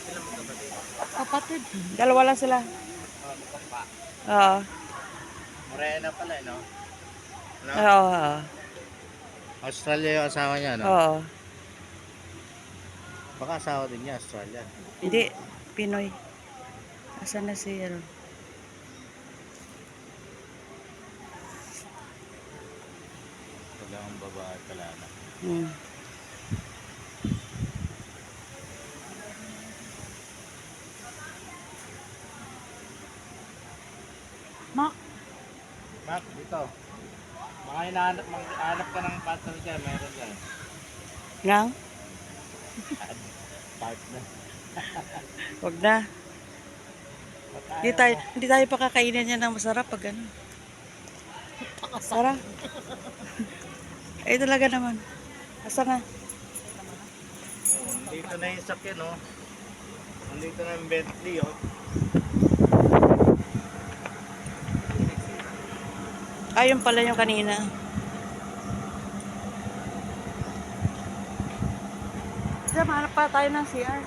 sila magkapatid. Kapatid. Dalawa lang sila. Oh, kapapa. Oo. Morena pala, no? No? Oo. Oo. Australia yung asawa niya, no? Oo. Baka asawa din niya, Australia. Hindi. Pinoy. Asan na si ano? Wala ang babae pala, no? Hmm. Mak. Mac, dito. Mga hinahanap ka ng partner dyan, meron dyan. Nga? Partner. Wag na. Ayaw mo. Hindi tayo pakakainin niya ng masarap pag ano. Tara. Ay talaga naman. Asa na? Nandito na yung sakyan, no? Nandito na yung Bentley, oh. Ayun pala yung kanina. Diyan, mahanap pa tayo ng CR.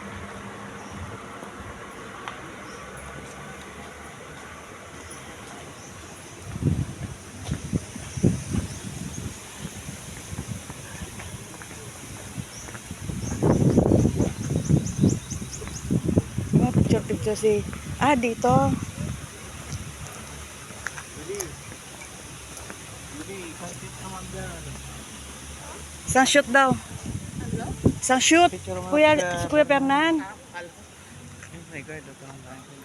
Picture si... Ah, dito. Hindi, content naman dyan. Isang shoot daw. Hello? Isang shoot. Picture mo Kuya, sila. si Kuya Fernan. Oh my God, ito ang dahil.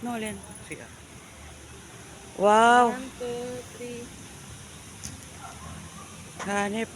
No, Len. Siya. Wow. 1, 2, 3. Hanip.